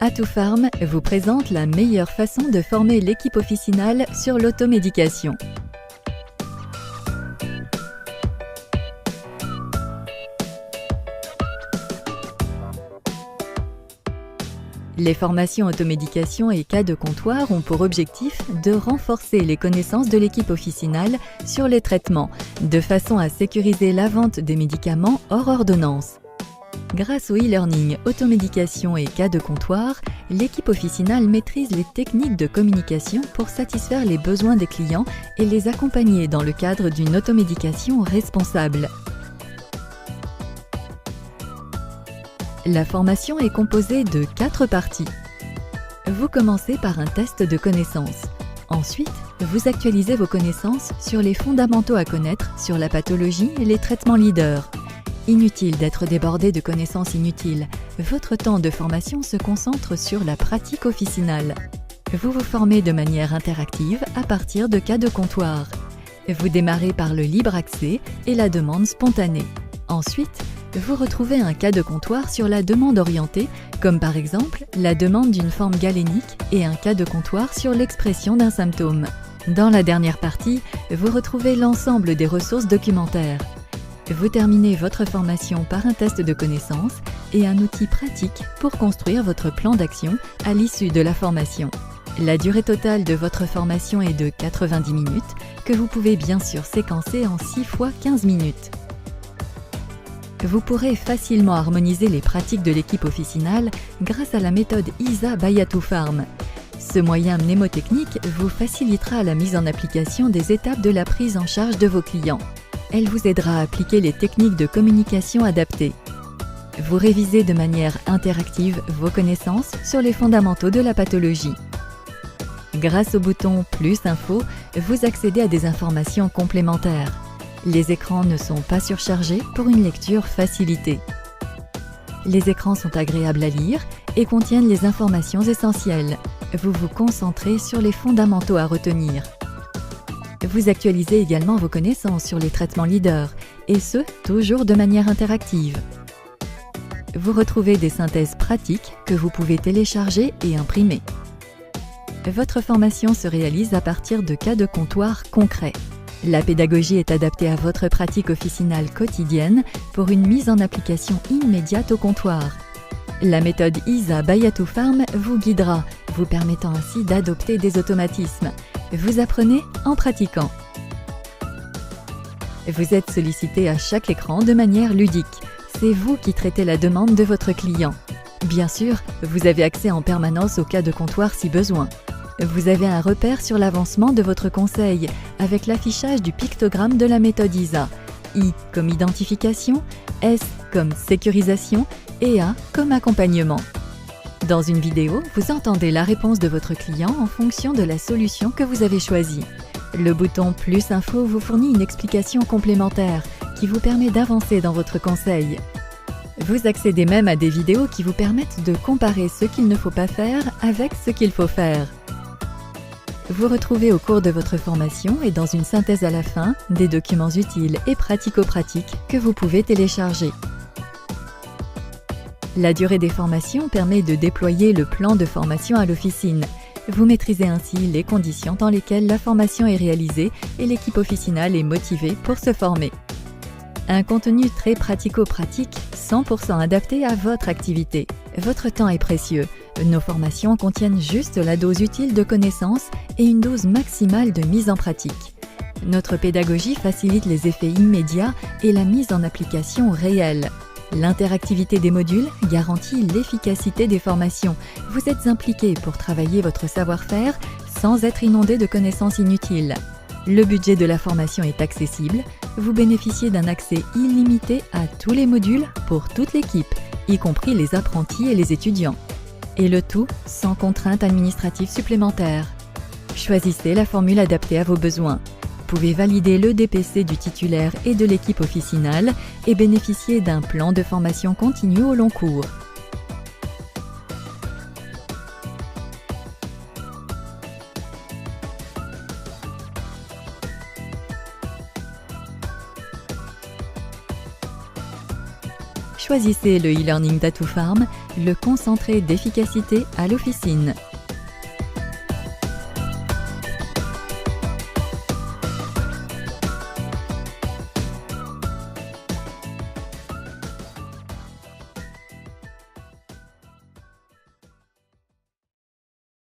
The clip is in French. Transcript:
Baya2Pharm vous présente la meilleure façon de former l'équipe officinale sur l'automédication. Les formations automédication et cas de comptoir ont pour objectif de renforcer les connaissances de l'équipe officinale sur les traitements, de façon à sécuriser la vente des médicaments hors ordonnance. Grâce au e-learning automédication et cas de comptoir, l'équipe officinale maîtrise les techniques de communication pour satisfaire les besoins des clients et les accompagner dans le cadre d'une automédication responsable. La formation est composée de 4 parties. Vous commencez par un test de connaissances. Ensuite, vous actualisez vos connaissances sur les fondamentaux à connaître sur la pathologie et les traitements leaders. Inutile d'être débordé de connaissances inutiles. Votre temps de formation se concentre sur la pratique officinale. Vous vous formez de manière interactive à partir de cas de comptoir. Vous démarrez par le libre accès et la demande spontanée. Ensuite, vous retrouvez un cas de comptoir sur la demande orientée, comme par exemple la demande d'une forme galénique et un cas de comptoir sur l'expression d'un symptôme. Dans la dernière partie, vous retrouvez l'ensemble des ressources documentaires. Vous terminez votre formation par un test de connaissances et un outil pratique pour construire votre plan d'action à l'issue de la formation. La durée totale de votre formation est de 90 minutes, que vous pouvez bien sûr séquencer en 6 fois 15 minutes. Vous pourrez facilement harmoniser les pratiques de l'équipe officinale grâce à la méthode ISA Baya2Pharm. Ce moyen mnémotechnique vous facilitera la mise en application des étapes de la prise en charge de vos clients. Elle vous aidera à appliquer les techniques de communication adaptées. Vous révisez de manière interactive vos connaissances sur les fondamentaux de la pathologie. Grâce au bouton « Plus info », vous accédez à des informations complémentaires. Les écrans ne sont pas surchargés pour une lecture facilitée. Les écrans sont agréables à lire et contiennent les informations essentielles. Vous vous concentrez sur les fondamentaux à retenir. Vous actualisez également vos connaissances sur les traitements leaders, et ce, toujours de manière interactive. Vous retrouvez des synthèses pratiques que vous pouvez télécharger et imprimer. Votre formation se réalise à partir de cas de comptoir concrets. La pédagogie est adaptée à votre pratique officinale quotidienne pour une mise en application immédiate au comptoir. La méthode ISA Baya2Pharm vous guidera, vous permettant ainsi d'adopter des automatismes. Vous apprenez en pratiquant. Vous êtes sollicité à chaque écran de manière ludique. C'est vous qui traitez la demande de votre client. Bien sûr, vous avez accès en permanence au cas de comptoir si besoin. Vous avez un repère sur l'avancement de votre conseil avec l'affichage du pictogramme de la méthode ISA. I comme identification, S comme sécurisation et A comme accompagnement. Dans une vidéo, vous entendez la réponse de votre client en fonction de la solution que vous avez choisie. Le bouton « Plus info » vous fournit une explication complémentaire qui vous permet d'avancer dans votre conseil. Vous accédez même à des vidéos qui vous permettent de comparer ce qu'il ne faut pas faire avec ce qu'il faut faire. Vous retrouvez au cours de votre formation et dans une synthèse à la fin, des documents utiles et pratico-pratiques que vous pouvez télécharger. La durée des formations permet de déployer le plan de formation à l'officine. Vous maîtrisez ainsi les conditions dans lesquelles la formation est réalisée et l'équipe officinale est motivée pour se former. Un contenu très pratico-pratique, 100% adapté à votre activité. Votre temps est précieux. Nos formations contiennent juste la dose utile de connaissances et une dose maximale de mise en pratique. Notre pédagogie facilite les effets immédiats et la mise en application réelle. L'interactivité des modules garantit l'efficacité des formations. Vous êtes impliqué pour travailler votre savoir-faire sans être inondé de connaissances inutiles. Le budget de la formation est accessible. Vous bénéficiez d'un accès illimité à tous les modules pour toute l'équipe, y compris les apprentis et les étudiants. Et le tout sans contraintes administratives supplémentaires. Choisissez la formule adaptée à vos besoins. Vous pouvez valider le DPC du titulaire et de l'équipe officinale et bénéficier d'un plan de formation continu au long cours. Choisissez le e-learning d'Atoufarm, le concentré d'efficacité à l'officine.